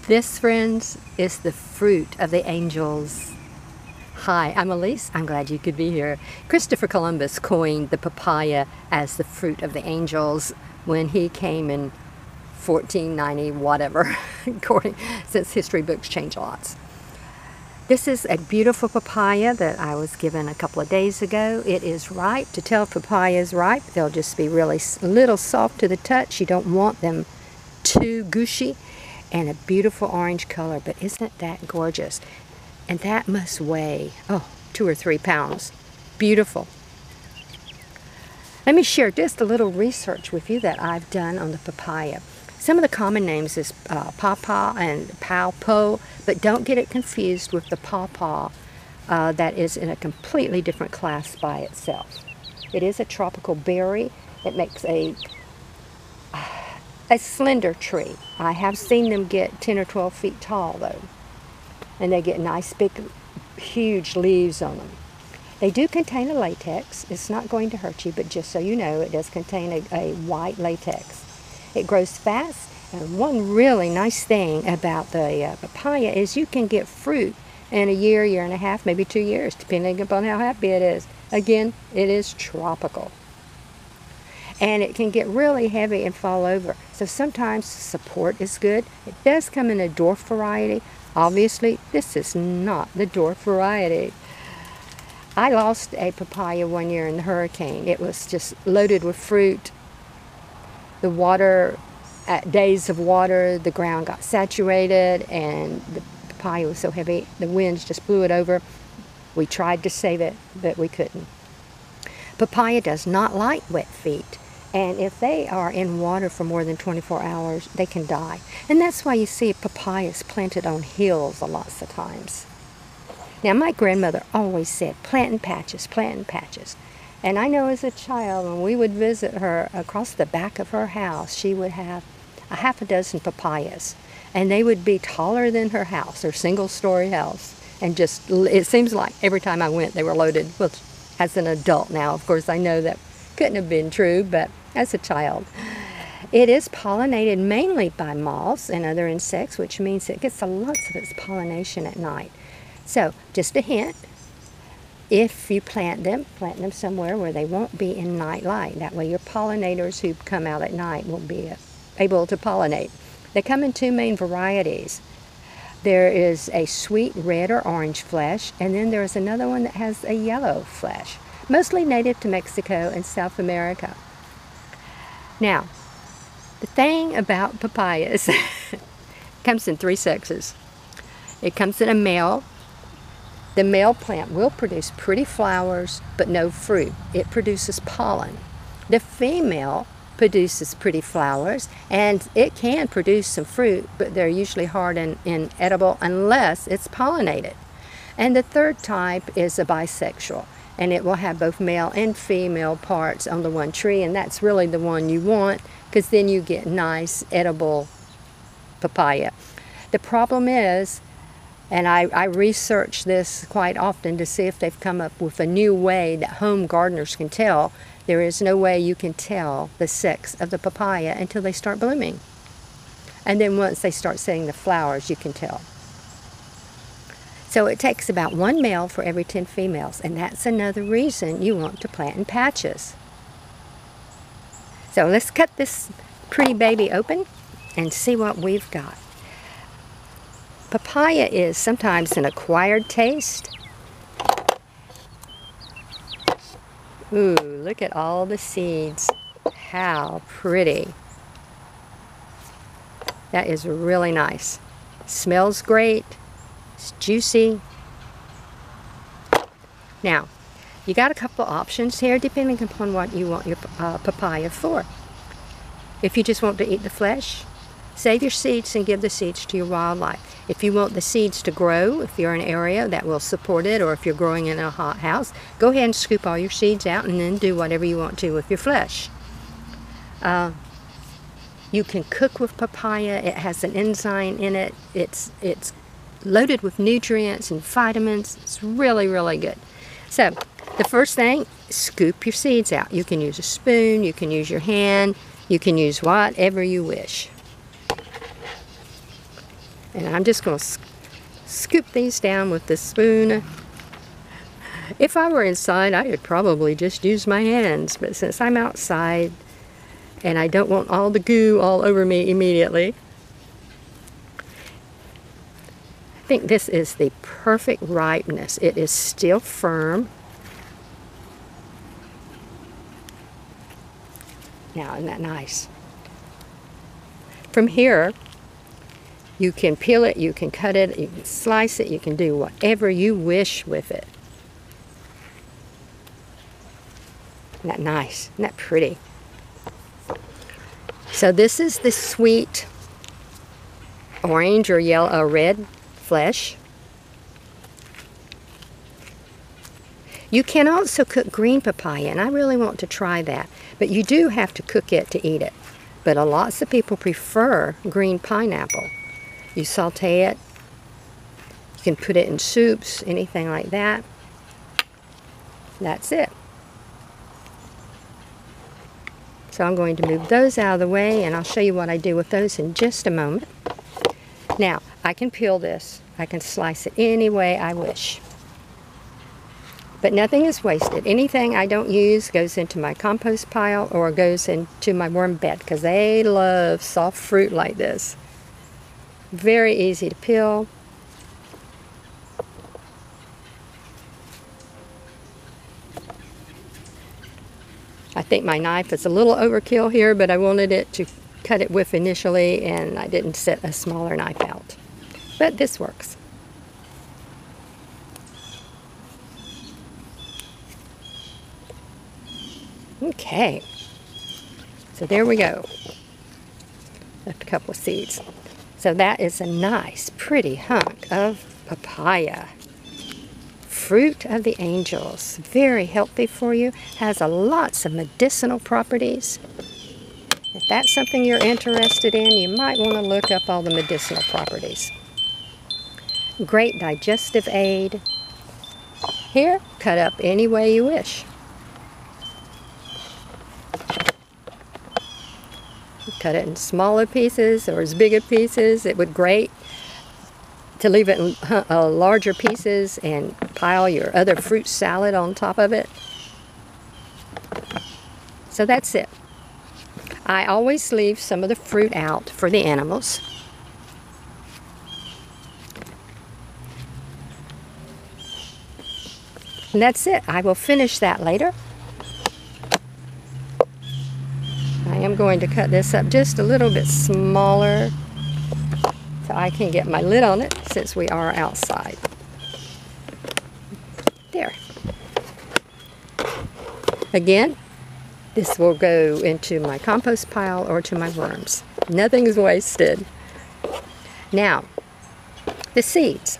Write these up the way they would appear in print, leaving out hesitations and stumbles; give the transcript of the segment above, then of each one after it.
This, friends, is the fruit of the angels. Hi, I'm Elise. I'm glad you could be here. Christopher Columbus coined the papaya as the fruit of the angels when he came in 1490, whatever, since history books change lots. This is a beautiful papaya that I was given a couple of days ago. It is ripe. To tell if papaya is ripe, they'll just be really little soft to the touch. You don't want them too gushy, and a beautiful orange color. But isn't that gorgeous? And that must weigh, 2 or 3 pounds. Beautiful. Let me share just a little research with you that I've done on the papaya. Some of the common names is pawpaw and pawpaw, but don't get it confused with the pawpaw that is in a completely different class by itself. It is a tropical berry. It makes a slender tree. I have seen them get 10 or 12 feet tall though, and they get nice big huge leaves on them. They do contain a latex. It's not going to hurt you, but just so you know, it does contain a white latex. It grows fast, and one really nice thing about the papaya is you can get fruit in a year, year and a half, maybe 2 years, depending upon how happy it is. Again, it is tropical. And it can get really heavy and fall over. So sometimes support is good. It does come in a dwarf variety. Obviously, this is not the dwarf variety. I lost a papaya one year in the hurricane. It was just loaded with fruit. The water, at days of water, the ground got saturated and the papaya was so heavy, the winds just blew it over. We tried to save it, but we couldn't. Papaya does not like wet feet. And if they are in water for more than 24 hours, they can die. And that's why you see papayas planted on hills a lot of times. Now, my grandmother always said, plant in patches, plant in patches. And I know as a child, when we would visit her across the back of her house, she would have a half a dozen papayas. And they would be taller than her house, her single-story house. And just, it seems like every time I went, they were loaded. Well, as an adult now, of course, I know that couldn't have been true, but as a child. It is pollinated mainly by moths and other insects, which means it gets lots of its pollination at night. So, just a hint, if you plant them somewhere where they won't be in night light. That way your pollinators who come out at night will be able to pollinate. They come in 2 main varieties. There is a sweet red or orange flesh, and then there is another one that has a yellow flesh, mostly native to Mexico and South America. Now, the thing about papayas, it comes in 3 sexes. It comes in a male. The male plant will produce pretty flowers, but no fruit. It produces pollen. The female produces pretty flowers, and it can produce some fruit, but they're usually hard and inedible unless it's pollinated. And the third type is a bisexual, and it will have both male and female parts on the one tree, and that's really the one you want, because then you get nice edible papaya. The problem is, and I research this quite often to see if they've come up with a new way that home gardeners can tell. There is no way you can tell the sex of the papaya until they start blooming. And then once they start setting the flowers, you can tell. So it takes about 1 male for every 10 females, and that's another reason you want to plant in patches. So let's cut this pretty baby open and see what we've got. Papaya is sometimes an acquired taste. Ooh, look at all the seeds. How pretty. That is really nice. Smells great. It's juicy. Now, you got a couple options here depending upon what you want your papaya for. If you just want to eat the flesh, save your seeds and give the seeds to your wildlife. If you want the seeds to grow, if you're in an area that will support it, or if you're growing in a hot house, go ahead and scoop all your seeds out and then do whatever you want to with your flesh. You can cook with papaya. It has an enzyme in it. It's loaded with nutrients and vitamins. It's really, really good. So, the first thing, scoop your seeds out. You can use a spoon, you can use your hand, you can use whatever you wish. And I'm just going to scoop these down with the spoon. If I were inside, I would probably just use my hands, but since I'm outside and I don't want all the goo all over me immediately, I think this is the perfect ripeness. It is still firm. Now, isn't that nice? From here, you can peel it, you can cut it, you can slice it, you can do whatever you wish with it. Isn't that nice? Isn't that pretty? So this is the sweet orange or yellow or red flesh. You can also cook green papaya, and I really want to try that. But you do have to cook it to eat it. But lots of people prefer green pineapple. You saute it. You can put it in soups, anything like that. That's it. So I'm going to move those out of the way, and I'll show you what I do with those in just a moment. Now, I can peel this. I can slice it any way I wish. But nothing is wasted. Anything I don't use goes into my compost pile or goes into my worm bed because they love soft fruit like this. Very easy to peel. I think my knife is a little overkill here, but I wanted it to cut it with initially, and I didn't set a smaller knife out. But this works. Okay, so there we go. Left a couple of seeds. So that is a nice, pretty hunk of papaya. Fruit of the angels. Very healthy for you. Has lots of medicinal properties. If that's something you're interested in, you might want to look up all the medicinal properties. Great digestive aid. Here, cut up any way you wish. Cut it in smaller pieces or as big pieces. It would great to leave it in larger pieces and pile your other fruit salad on top of it. So that's it. I always leave some of the fruit out for the animals. And that's it. I will finish that later. I am going to cut this up just a little bit smaller so I can get my lid on it since we are outside. There. Again, this will go into my compost pile or to my worms. Nothing is wasted. Now, the seeds.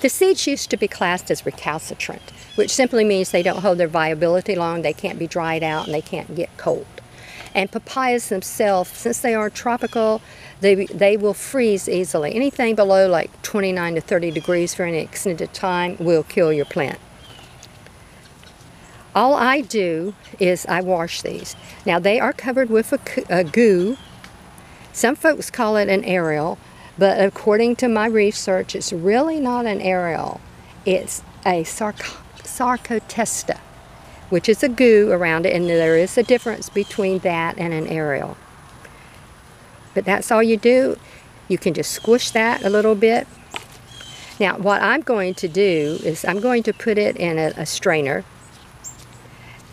The seeds used to be classed as recalcitrant, which simply means they don't hold their viability long, they can't be dried out, and they can't get cold. And papayas themselves, since they are tropical, they will freeze easily. Anything below like 29 to 30 degrees for any extended time will kill your plant. All I do is I wash these. Now they are covered with a goo. Some folks call it an aerial, but according to my research, it's really not an aerial. It's a sarcotesta, which is a goo around it, and there is a difference between that and an aerial. But that's all you do. You can just squish that a little bit. Now, what I'm going to do is I'm going to put it in a strainer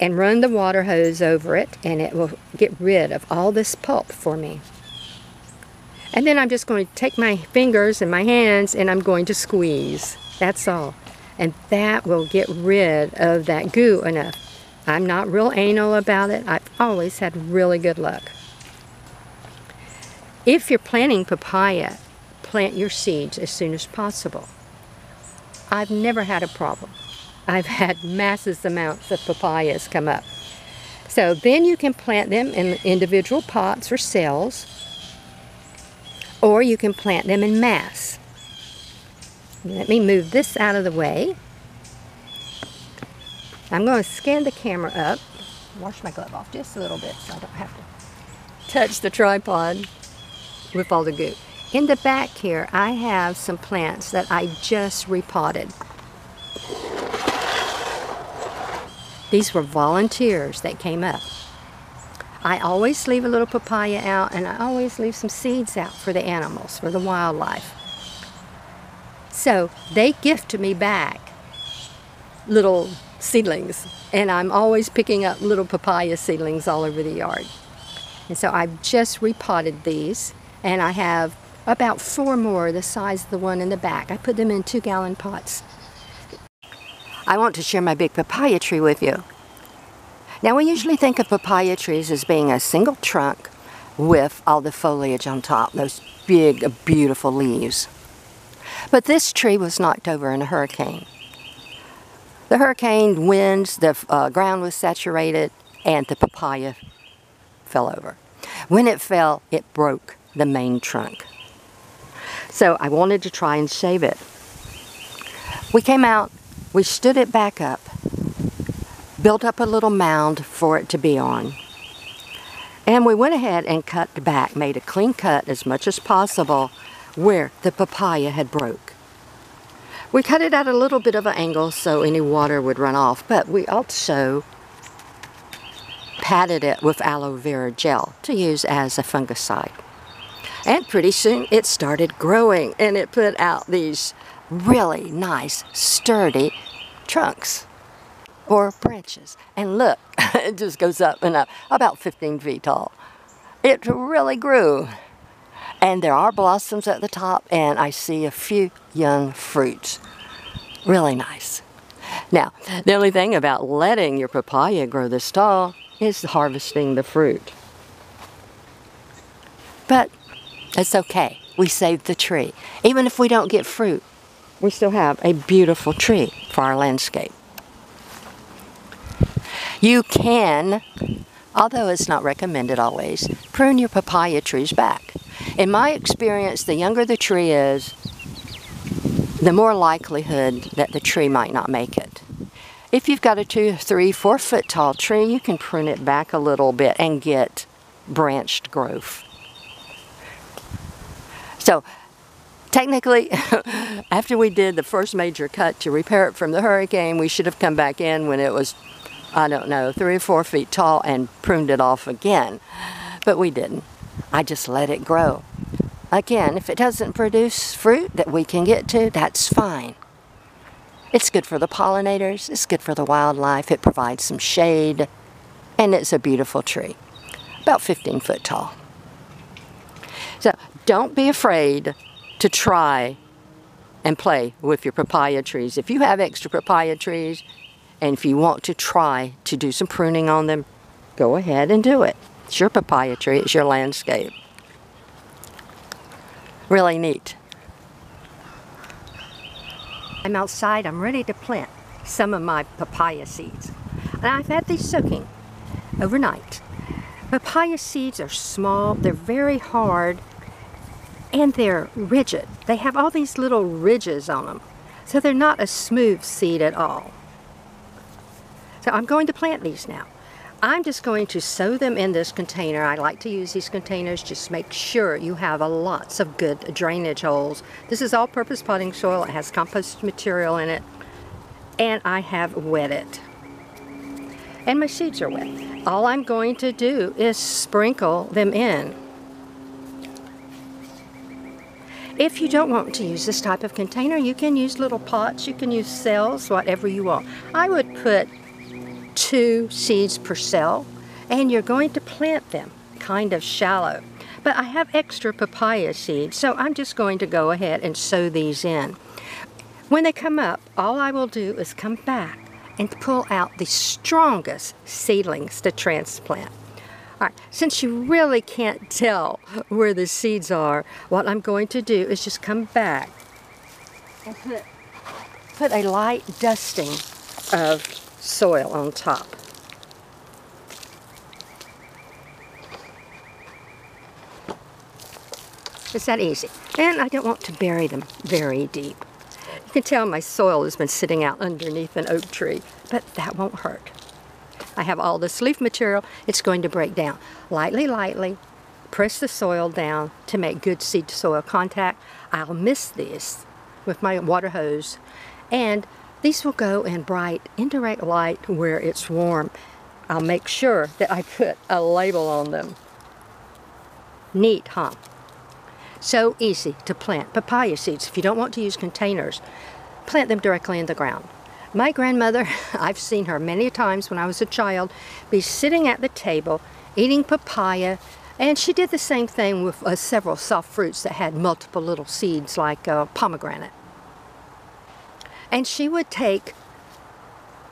and run the water hose over it, and it will get rid of all this pulp for me. And then I'm just going to take my fingers and my hands and I'm going to squeeze. That's all. And that will get rid of that goo enough. I'm not real anal about it. I've always had really good luck. If you're planting papaya, plant your seeds as soon as possible. I've never had a problem. I've had massive amounts of papayas come up. So then you can plant them in individual pots or cells, or you can plant them in mass. Let me move this out of the way. I'm going to scan the camera up. Wash my glove off just a little bit so I don't have to touch the tripod. with all the goo. In the back here, I have some plants that I just repotted. These were volunteers that came up. I always leave a little papaya out, and I always leave some seeds out for the animals, for the wildlife. So they gift me back little seedlings, and I'm always picking up little papaya seedlings all over the yard. And so I've just repotted these, and I have about 4 more the size of the one in the back. I put them in 2-gallon pots. I want to share my big papaya tree with you. Now, we usually think of papaya trees as being a single trunk with all the foliage on top, those big, beautiful leaves. But this tree was knocked over in a hurricane. The hurricane winds, the ground was saturated, and the papaya fell over. When it fell, it broke the main trunk. So I wanted to try and save it. We came out, we stood it back up, built up a little mound for it to be on. And we went ahead and cut back, made a clean cut as much as possible where the papaya had broke. We cut it at a little bit of an angle so any water would run off, but we also patted it with aloe vera gel to use as a fungicide. And pretty soon it started growing, and it put out these really nice, sturdy trunks or branches. And look, it just goes up and up, about 15 feet tall. It really grew. And there are blossoms at the top, and I see a few young fruits. Really nice. Now, the only thing about letting your papaya grow this tall is harvesting the fruit. But it's okay. We saved the tree. Even if we don't get fruit, we still have a beautiful tree for our landscape. You can, although it's not recommended always, prune your papaya trees back. In my experience, the younger the tree is, the more likelihood that the tree might not make it. If you've got a 2, 3, 4 foot tall tree, you can prune it back a little bit and get branched growth. So, technically, after we did the first major cut to repair it from the hurricane, we should have come back in when it was, I don't know, 3 or 4 feet tall and pruned it off again. But we didn't. I just let it grow. Again, if it doesn't produce fruit that we can get to, that's fine. It's good for the pollinators, it's good for the wildlife, it provides some shade, and it's a beautiful tree, about 15 foot tall. So don't be afraid to try and play with your papaya trees. If you have extra papaya trees, and if you want to try to do some pruning on them, go ahead and do it. It's your papaya tree, it's your landscape. Really neat. I'm outside, I'm ready to plant some of my papaya seeds. And I've had these soaking overnight. Papaya seeds are small, they're very hard, and they're rigid. They have all these little ridges on them. So they're not a smooth seed at all. So I'm going to plant these now. I'm just going to sow them in this container. I like to use these containers. Just make sure you have lots of good drainage holes. This is all-purpose potting soil. It has compost material in it. And I have wet it. And my seeds are wet. All I'm going to do is sprinkle them in. If you don't want to use this type of container, you can use little pots. You can use cells, whatever you want. I would put 2 seeds per cell, and you're going to plant them kind of shallow. But I have extra papaya seeds, so I'm just going to go ahead and sow these in. When they come up, all I will do is come back and pull out the strongest seedlings to transplant. All right, since you really can't tell where the seeds are, what I'm going to do is just come back and put a light dusting of soil on top. It's that easy. And I don't want to bury them very deep. You can tell my soil has been sitting out underneath an oak tree, but that won't hurt. I have all this leaf material. It's going to break down lightly, lightly, press the soil down to make good seed-to-soil contact. I'll mist these with my water hose, and these will go in bright indirect light where it's warm. I'll make sure that I put a label on them. Neat, huh? So easy to plant papaya seeds. If you don't want to use containers, plant them directly in the ground. My grandmother, I've seen her many times when I was a child, be sitting at the table eating papaya, and she did the same thing with several soft fruits that had multiple little seeds like pomegranate. And she would take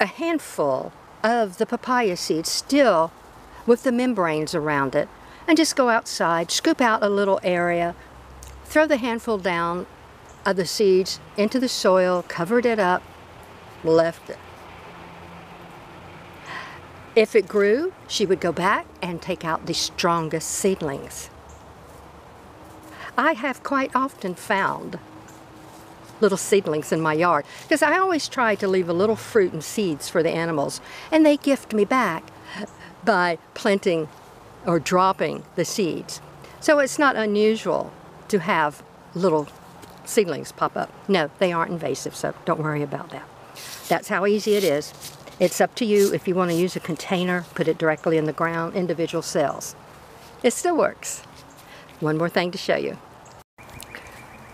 a handful of the papaya seeds still with the membranes around it and just go outside, scoop out a little area, throw the handful down of the seeds into the soil, covered it up, left it. If it grew, she would go back and take out the strongest seedlings. I have quite often found little seedlings in my yard because I always try to leave a little fruit and seeds for the animals, and they gift me back by planting or dropping the seeds. So it's not unusual to have little seedlings pop up. No, they aren't invasive, so don't worry about that. That's how easy it is. It's up to you if you want to use a container, put it directly in the ground, individual cells. It still works. One more thing to show you.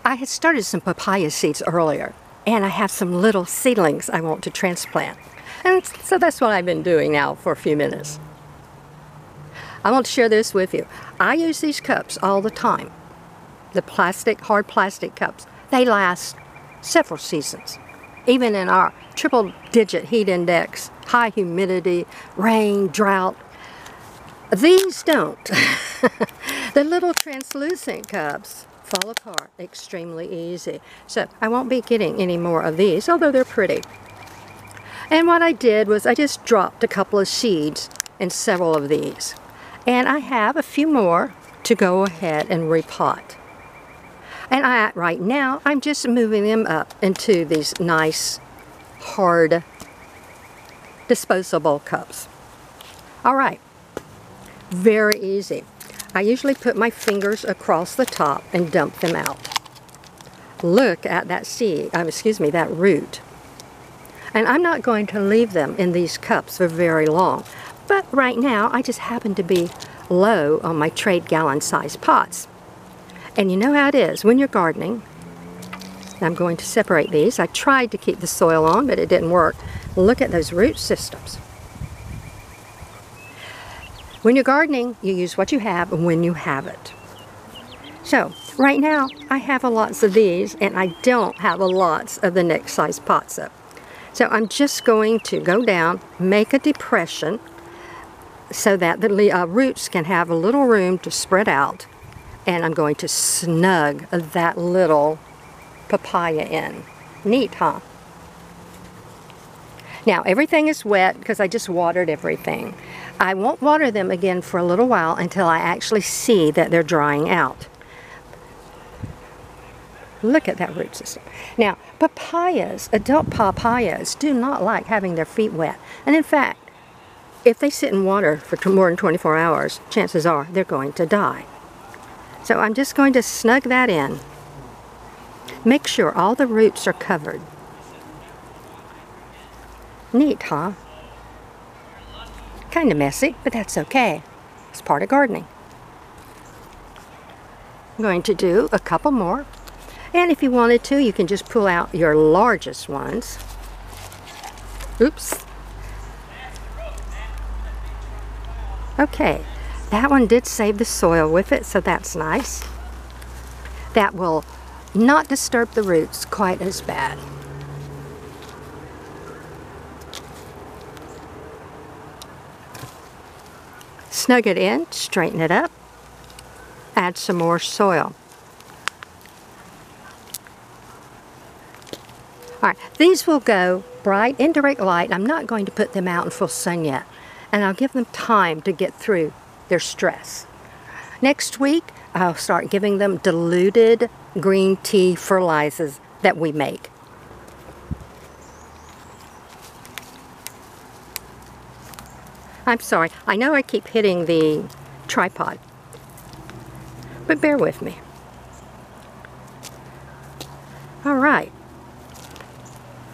I had started some papaya seeds earlier, and I have some little seedlings I want to transplant. And so that's what I've been doing now for a few minutes. I want to share this with you. I use these cups all the time. The plastic, hard plastic cups. They last several seasons. Even in our triple-digit heat index, high humidity, rain, drought. These don't. The little translucent cups fall apart extremely easy. So I won't be getting any more of these, although they're pretty. And what I did was I just dropped a couple of seeds in several of these. And I have a few more to go ahead and repot. And right now, I'm just moving them up into these nice, hard, disposable cups. All right, very easy. I usually put my fingers across the top and dump them out. Look at that seed, that root. And I'm not going to leave them in these cups for very long. But right now, I just happen to be low on my trade gallon size pots. And you know how it is when you're gardening. I'm going to separate these. I tried to keep the soil on, but it didn't work. Look at those root systems. When you're gardening, you use what you have when you have it. So, right now, I have lots of these, and I don't have lots of the next size pots up. So I'm just going to go down, make a depression, so that the roots can have a little room to spread out. And I'm going to snug that little papaya in. Neat, huh? Now, everything is wet because I just watered everything. I won't water them again for a little while until I actually see that they're drying out. Look at that root system. Now, papayas, adult papayas, do not like having their feet wet. And in fact, if they sit in water for more than 24 hours, chances are they're going to die. So I'm just going to snug that in. Make sure all the roots are covered. Neat, huh? Kind of messy, but that's okay. It's part of gardening. I'm going to do a couple more. And if you wanted to, you can just pull out your largest ones. Oops. Okay, that one did save the soil with it, so that's nice. That will not disturb the roots quite as bad. Snug it in, straighten it up, add some more soil. All right, these will go bright, indirect light. I'm not going to put them out in full sun yet, and I'll give them time to get through their stress. Next week, I'll start giving them diluted green tea fertilizers that we make. I'm sorry, I know I keep hitting the tripod. but bear with me. All right.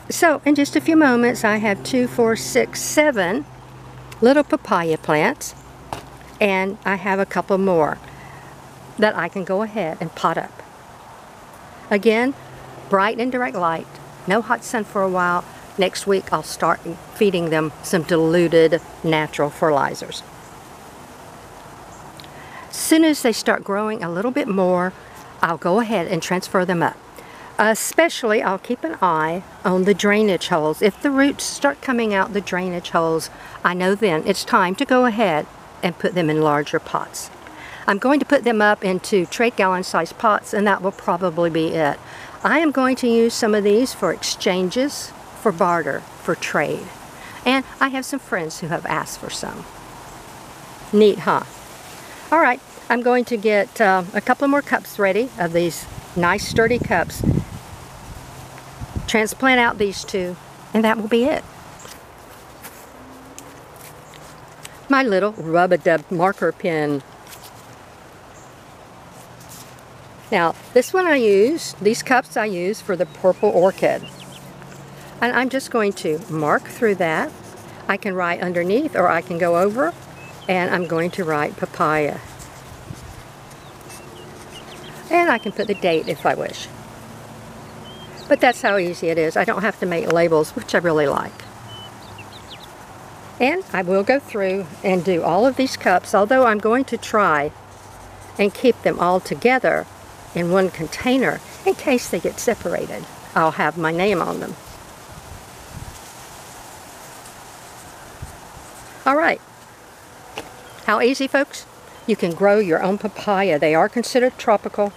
So in just a few moments, I have 2, 4, 6, 7 little papaya plants, and I have a couple more that I can go ahead and pot up. Again, bright and direct light, no hot sun for a while. Next week I'll start feeding them some diluted natural fertilizers. As soon as they start growing a little bit more, I'll go ahead and transfer them up. Especially, I'll keep an eye on the drainage holes. If the roots start coming out the drainage holes, I know then it's time to go ahead and put them in larger pots. I'm going to put them up into trade gallon size pots, and that will probably be it. I am going to use some of these for exchanges, for barter, for trade. And I have some friends who have asked for some. Neat, huh? All right, I'm going to get a couple more cups ready of these nice sturdy cups. Transplant out these 2, and that will be it. My little rub-a-dub marker pen. Now, this one these cups I use for the purple orchid. And I'm just going to mark through that. I can write underneath, or I can go over, and I'm going to write papaya. And I can put the date if I wish. But that's how easy it is. I don't have to make labels, which I really like. And I will go through and do all of these cups, although I'm going to try and keep them all together in one container in case they get separated. I'll have my name on them. All right. How easy, folks? You can grow your own papaya. They are considered tropical,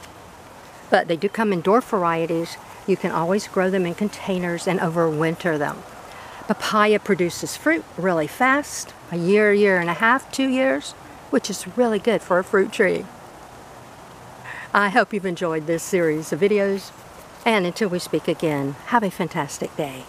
but they do come in dwarf varieties. You can always grow them in containers and overwinter them. Papaya produces fruit really fast, a year, year and a half, 2 years, which is really good for a fruit tree. I hope you've enjoyed this series of videos, and until we speak again, have a fantastic day.